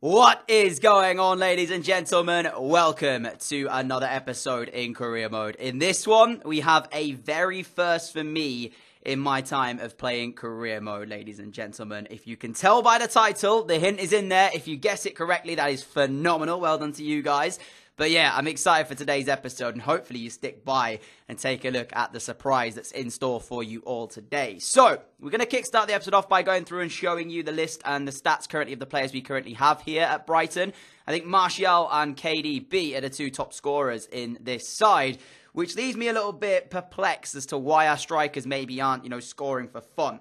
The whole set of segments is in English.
What is going on, ladies and gentlemen? Welcome to another episode in Career Mode. In this one, we have a very first for me in my time of playing Career Mode, ladies and gentlemen. If you can tell by the title, the hint is in there. If you guess it correctly, that is phenomenal. Well done to you guys. But yeah, I'm excited for today's episode, and hopefully you stick by and take a look at the surprise that's in store for you all today. So, we're going to kickstart the episode off by going through and showing you the list and the stats currently of the players we currently have here at Brighton. I think Martial and KDB are the two top scorers in this side, which leaves me a little bit perplexed as to why our strikers maybe aren't, scoring for fun.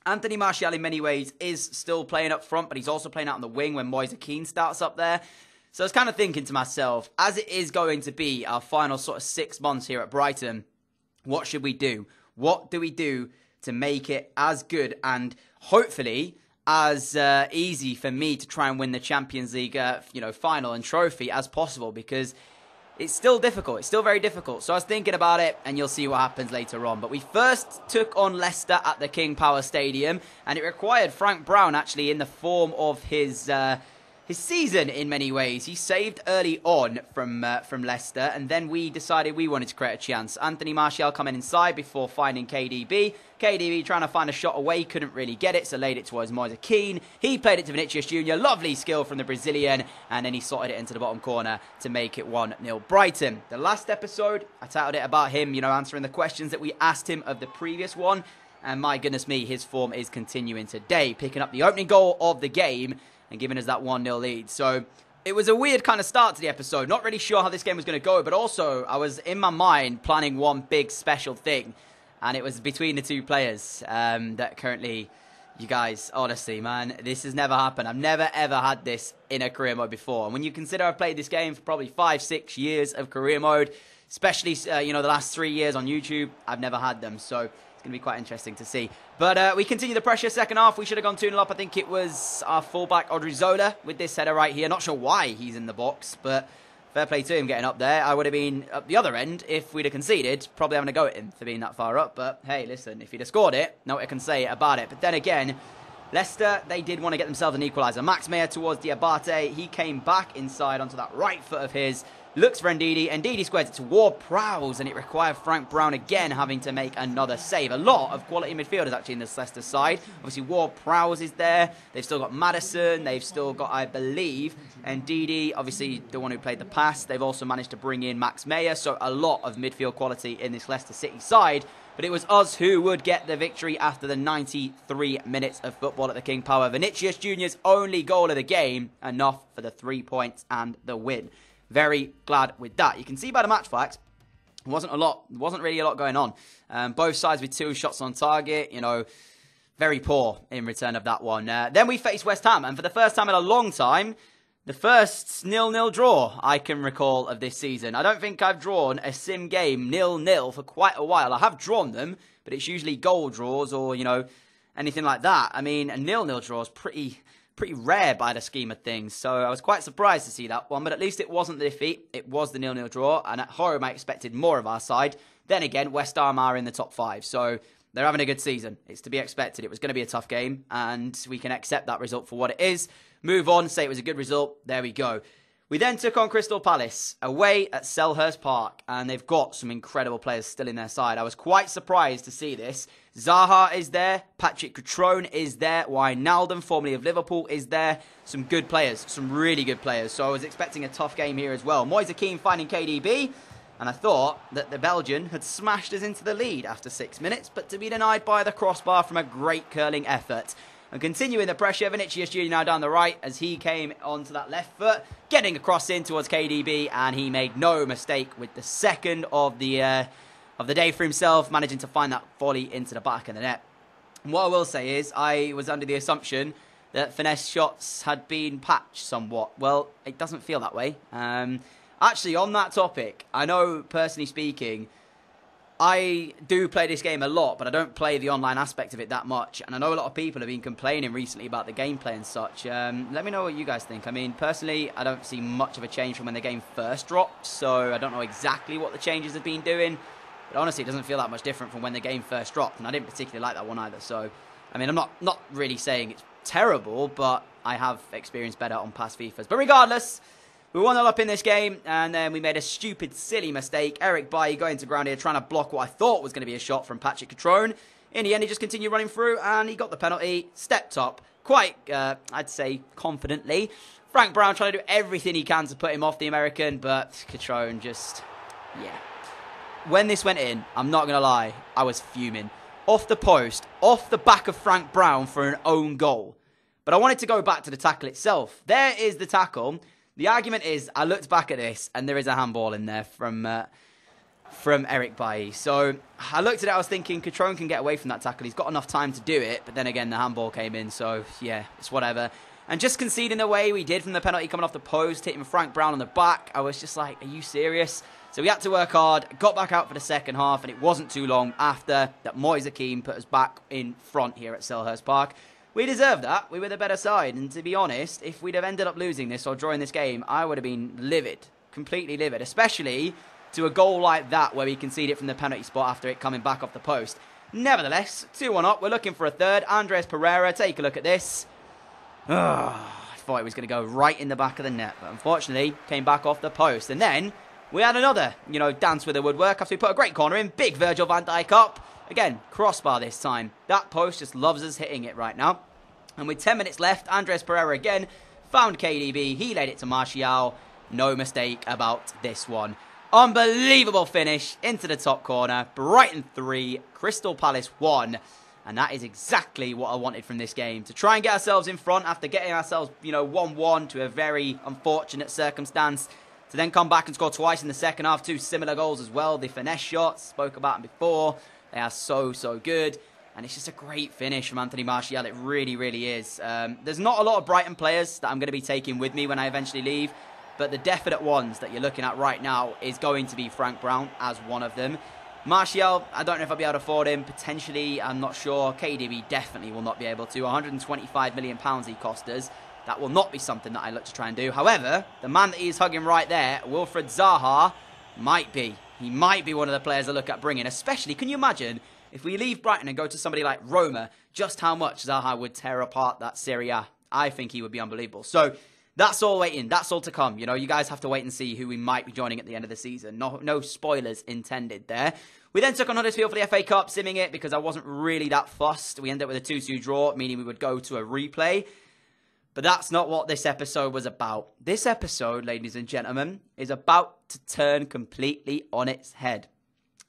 Anthony Martial in many ways is still playing up front, but he's also playing out on the wing when Siiiii starts up there. So I was kind of thinking to myself, as it is going to be our final sort of 6 months here at Brighton, what should we do? What do we do to make it as good and hopefully as easy for me to try and win the Champions League, final and trophy as possible? Because it's still difficult. It's still very difficult. So I was thinking about it, and you'll see what happens later on. But we first took on Leicester at the King Power Stadium, and it required Frank Brown actually in the form of his season in many ways. He saved early on from Leicester, and then we decided we wanted to create a chance. Anthony Martial coming inside before finding KDB. KDB trying to find a shot away, couldn't really get it, so laid it towards Siiiii. He played it to Vinicius Jr. Lovely skill from the Brazilian, and then he slotted it into the bottom corner to make it 1-0 Brighton. The last episode, I titled it about him, answering the questions that we asked him of the previous one, and my goodness me, his form is continuing today, picking up the opening goal of the game and giving us that 1-0 lead. So it was a weird kind of start to the episode. Not really sure how this game was going to go, but also I was in my mind planning one big special thing, and it was between the two players that currently, you guys, honestly, man, this has never happened. I've never ever had this in a career mode before. And when you consider I've played this game for probably 5-6 years of career mode, especially the last 3 years on YouTube, I've never had them. So it's going to be quite interesting to see. But we continue the pressure second half. We should have gone 2-0 up. I think it was our fullback, Odriozola, with this header right here. Not sure why he's in the box, but fair play to him getting up there. I would have been up the other end if we'd have conceded, probably having a go at him for being that far up. But hey, listen, if he'd have scored it, know what I can say about it. But then again, Leicester, they did want to get themselves an equaliser. Max Meyer towards Diabate. He came back inside onto that right foot of his. Looks for Ndidi. Ndidi squares it to Ward-Prowse, and it required Frank Brown again having to make another save. A lot of quality midfielders actually in this Leicester side. Obviously, Ward-Prowse is there. They've still got Maddison. They've still got, I believe, Ndidi, obviously the one who played the pass. They've also managed to bring in Max Meyer, so a lot of midfield quality in this Leicester City side. But it was us who would get the victory after the 93 minutes of football at the King Power. Vinicius Jr.'s only goal of the game, enough for the 3 points and the win. Very glad with that. You can see by the match facts, wasn't really a lot going on. Both sides with 2 shots on target, very poor in return of that one. Then we faced West Ham, and for the first time in a long time, the first 0-0 draw I can recall of this season. I don't think I've drawn a sim game 0-0 for quite a while. I have drawn them, but it's usually goal draws or, anything like that. I mean, a 0-0 draw is pretty rare by the scheme of things. So I was quite surprised to see that one, but at least it wasn't the defeat. It was the 0-0 draw, and at home I expected more of our side. Then again, West Ham are in the top 5, so they're having a good season. It's to be expected. It was going to be a tough game, and we can accept that result for what it is. Move on, say it was a good result. There we go. We then took on Crystal Palace away at Selhurst Park, and they've got some incredible players still in their side. I was quite surprised to see this. Zaha is there, Patrick Cutrone is there, Wijnaldum, formerly of Liverpool, is there. Some good players, some really good players. So I was expecting a tough game here as well. Siiiii finding KDB, and I thought that the Belgian had smashed us into the lead after 6 minutes, but to be denied by the crossbar from a great curling effort. And continuing the pressure, Vinicius Jr. now down the right as he came onto that left foot, getting across in towards KDB, and he made no mistake with the second of the day for himself, managing to find that volley into the back of the net. And what I will say is, I was under the assumption that finesse shots had been patched somewhat. Well, it doesn't feel that way. Actually, on that topic, I know, personally speaking, I do play this game a lot, but I don't play the online aspect of it that much. And I know a lot of people have been complaining recently about the gameplay and such. Let me know what you guys think. I mean, personally, I don't see much of a change from when the game first dropped, so I don't know exactly what the changes have been doing. But honestly, it doesn't feel that much different from when the game first dropped, and I didn't particularly like that one either. So, I mean, I'm not really saying it's terrible, but I have experienced better on past FIFAs. But regardless, we 1-0 up in this game, and then we made a stupid, silly mistake. Eric Bailly going to ground here, trying to block what I thought was going to be a shot from Patrick Catrone. In the end, he just continued running through, and he got the penalty, stepped up quite, I'd say, confidently. Frank Brown trying to do everything he can to put him off the American, but Catrone just, yeah. When this went in, I'm not going to lie, I was fuming. Off the post, off the back of Frank Brown for an own goal. But I wanted to go back to the tackle itself. There is the tackle. The argument is, I looked back at this, and there is a handball in there from Eric Bailly. So I looked at it, I was thinking, Catrone can get away from that tackle. He's got enough time to do it, but then again, the handball came in, so yeah, it's whatever. And just conceding the way we did from the penalty coming off the post, hitting Frank Brown on the back, I was just like, are you serious? So we had to work hard, got back out for the second half, and it wasn't too long after that Moise Keane put us back in front here at Selhurst Park. We deserved that. We were the better side, and to be honest, if we'd have ended up losing this or drawing this game, I would have been livid, completely livid, especially to a goal like that where we conceded it from the penalty spot after it coming back off the post. Nevertheless, 2-1 up, we're looking for a third. Andres Pereira, take a look at this. I thought it was going to go right in the back of the net, but unfortunately came back off the post. And then we had another, dance with the woodwork after we put a great corner in. Big Virgil van Dijk up. Again, crossbar this time. That post just loves us hitting it right now. And with 10 minutes left, Andres Pereira again found KDB. He laid it to Martial. No mistake about this one. Unbelievable finish into the top corner. Brighton 3, Crystal Palace 1. And that is exactly what I wanted from this game. To try and get ourselves in front after getting ourselves, 1-1 to a very unfortunate circumstance. To then come back and score twice in the second half. 2 similar goals as well. The finesse shots, spoke about them before. They are so, so good. And it's just a great finish from Anthony Martial. It really, really is. There's not a lot of Brighton players that I'm going to be taking with me when I eventually leave. But the definite ones that you're looking at right now is going to be Frank Brown as one of them. Martial, I don't know if I'll be able to afford him. Potentially, I'm not sure. KDB definitely will not be able to. £125 million he cost us. That will not be something that I look to try and do. However, the man that he's hugging right there, Wilfried Zaha, might be. He might be one of the players I look at bringing. Especially, can you imagine if we leave Brighton and go to somebody like Roma, just how much Zaha would tear apart that Serie A? I think he would be unbelievable. So that's all waiting. That's all to come. You guys have to wait and see who we might be joining at the end of the season. No spoilers intended there. We then took on Huddersfield for the FA Cup, simming it because I wasn't really that fussed. We ended up with a 2-2 draw, meaning we would go to a replay. But that's not what this episode was about. This episode, ladies and gentlemen, is about to turn completely on its head.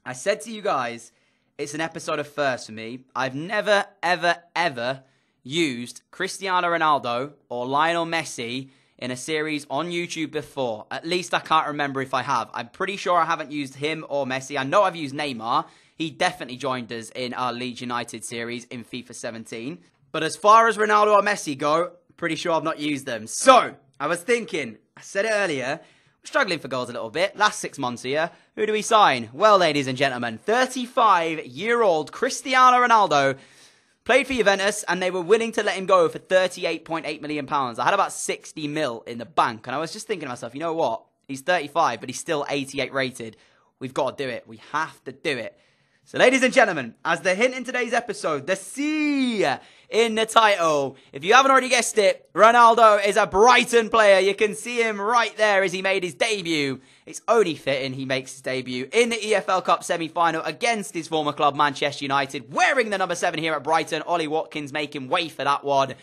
I said to you guys, it's an episode of first for me. I've never, ever, ever used Cristiano Ronaldo or Lionel Messi in a series on YouTube before. At least I can't remember if I have. I'm pretty sure I haven't used him or Messi. I know I've used Neymar. He definitely joined us in our Leeds United series in FIFA 17. But as far as Ronaldo or Messi go, pretty sure I've not used them. So, I was thinking, I said it earlier, we're struggling for goals a little bit. Last 6 months here. Who do we sign? Well, ladies and gentlemen, 35-year-old Cristiano Ronaldo played for Juventus, and they were willing to let him go for £38.8 million. I had about 60 mil in the bank, and I was just thinking to myself, you know what? He's 35, but he's still 88 rated. We've got to do it. We have to do it. So, ladies and gentlemen, as the hint in today's episode, the Siiiii in the title. If you haven't already guessed it, Ronaldo is a Brighton player. You can see him right there as he made his debut. It's only fitting he makes his debut in the EFL Cup semi-final against his former club, Manchester United, wearing the number 7 here at Brighton. Ollie Watkins making way for that one.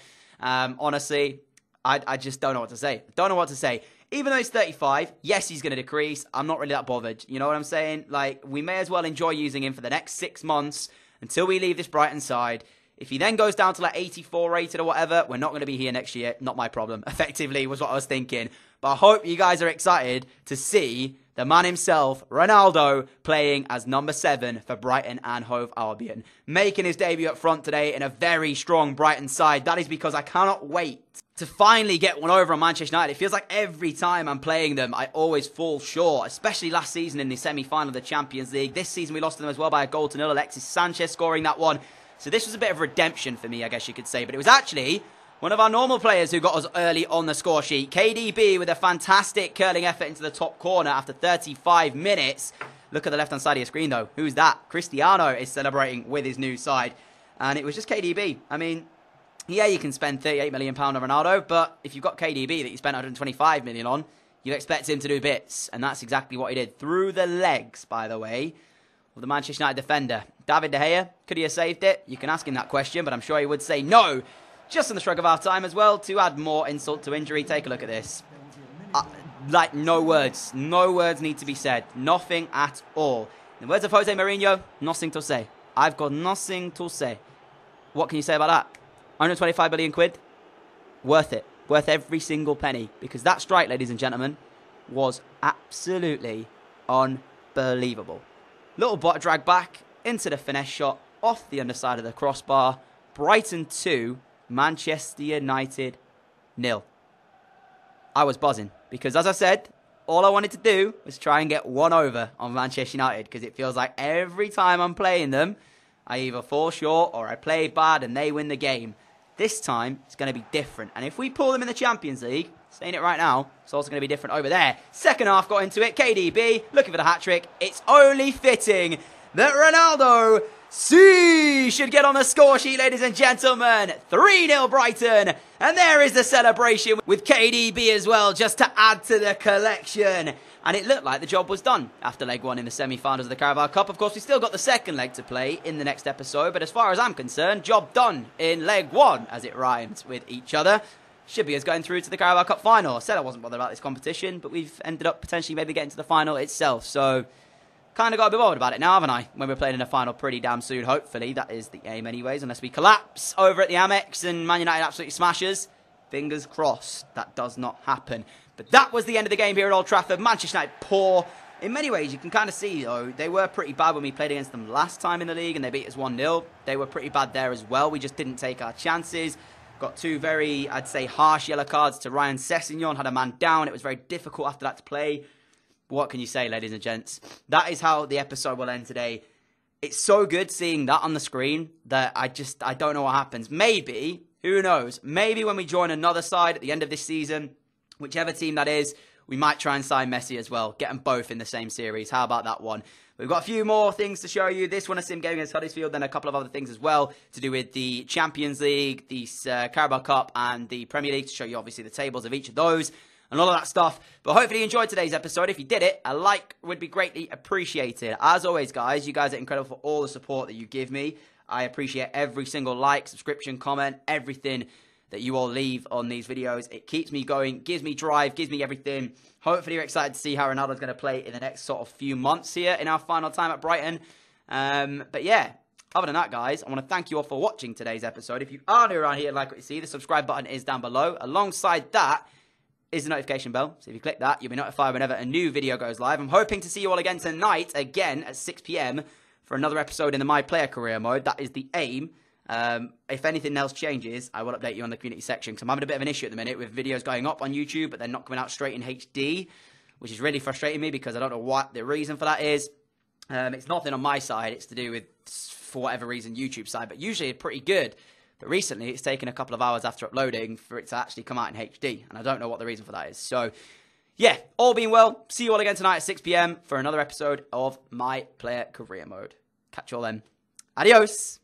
Honestly, I just don't know what to say. Don't know what to say. Even though he's 35, yes, he's going to decrease. I'm not really that bothered. You know what I'm saying? Like, we may as well enjoy using him for the next 6 months until we leave this Brighton side. If he then goes down to like 84 rated or whatever, we're not going to be here next year. Not my problem, effectively, was what I was thinking. But I hope you guys are excited to see the man himself, Ronaldo, playing as number 7 for Brighton and Hove Albion. Making his debut up front today in a very strong Brighton side. That is because I cannot wait to finally get one over on Manchester United. It feels like every time I'm playing them, I always fall short, especially last season in the semi-final of the Champions League. This season we lost to them as well by a 1-0. Alexis Sanchez scoring that one. So this was a bit of redemption for me, I guess you could say. But it was actually one of our normal players who got us early on the score sheet. KDB with a fantastic curling effort into the top corner after 35 minutes. Look at the left-hand side of your screen, though. Who's that? Cristiano is celebrating with his new side. And it was just KDB. I mean, Yeah, you can spend £38 million on Ronaldo, but if you've got KDB that you spent £125 million on, you expect him to do bits, and that's exactly what he did. Through the legs, by the way, of the Manchester United defender. David De Gea, could he have saved it? You can ask him that question, but I'm sure he would say no. Just on the stroke of our time as well, to add more insult to injury, take a look at this. Like, no words. No words need to be said. Nothing at all. In the words of Jose Mourinho, nothing to say. I've got nothing to say. What can you say about that? 125 billion quid? Worth it. Worth every single penny. Because that strike, ladies and gentlemen, was absolutely unbelievable. Little bot drag back into the finesse shot off the underside of the crossbar. Brighton 2, Manchester United 0. I was buzzing because, as I said, all I wanted to do was try and get one over on Manchester United because it feels like every time I'm playing them, I either fall short or I play bad and they win the game. This time, it's going to be different. And if we pull them in the Champions League, saying it right now, it's also going to be different over there. Second half got into it. KDB looking for the hat-trick. It's only fitting that Ronaldo, Siiiii, should get on the score sheet, ladies and gentlemen. 3-0 Brighton. And there is the celebration with KDB as well, just to add to the collection. And it looked like the job was done after leg 1 in the semi-finals of the Carabao Cup. Of course, we still got the second leg to play in the next episode. But as far as I'm concerned, job done in leg 1, as it rhymes with each other. Should be us going through to the Carabao Cup final. I said I wasn't bothered about this competition, but we've ended up potentially maybe getting to the final itself. So, kind of got to be bothered about it now, haven't I? When we're playing in the final pretty damn soon, hopefully. That is the aim anyways, unless we collapse over at the Amex and Man United absolutely smashes. Fingers crossed that does not happen. But that was the end of the game here at Old Trafford. Manchester United poor. In many ways, you can kind of see, though, they were pretty bad when we played against them last time in the league and they beat us 1-0. They were pretty bad there as well. We just didn't take our chances. Got two very, I'd say, harsh yellow cards to Ryan Sessegnon. Had a man down. It was very difficult after that to play. What can you say, ladies and gents? That is how the episode will end today. It's so good seeing that on the screen that I don't know what happens. Maybe, who knows, maybe when we join another side at the end of this season, whichever team that is, we might try and sign Messi as well. Get them both in the same series. How about that one? We've got a few more things to show you. This one, a sim game against Huddersfield, then a couple of other things as well to do with the Champions League, the Carabao Cup, and the Premier League, to show you obviously the tables of each of those and all of that stuff. But hopefully you enjoyed today's episode. If you did it, a like would be greatly appreciated. As always, guys, you guys are incredible for all the support that you give me. I appreciate every single like, subscription, comment, everything that you all leave on these videos. It keeps me going, gives me drive, gives me everything. Hopefully you're excited to see how Ronaldo's going to play in the next sort of few months here in our final time at Brighton. But yeah, other than that, guys, I want to thank you all for watching today's episode. If you are new around here and like what you see, the subscribe button is down below. Alongside that is the notification bell. So if you click that, you'll be notified whenever a new video goes live. I'm hoping to see you all again tonight, again at 6 PM for another episode in the My Player Career mode. That is the aim. If anything else changes, I will update you on the community section, because I'm having a bit of an issue at the minute with videos going up on YouTube, but they're not coming out straight in HD, which is really frustrating me because I don't know what the reason for that is. It's nothing on my side. It's to do with, for whatever reason, YouTube side, but usually it's pretty good. But recently, it's taken a couple of hours after uploading for it to actually come out in HD, and I don't know what the reason for that is. So, yeah, all being well, see you all again tonight at 6 PM for another episode of My Player Career Mode. Catch you all then. Adios!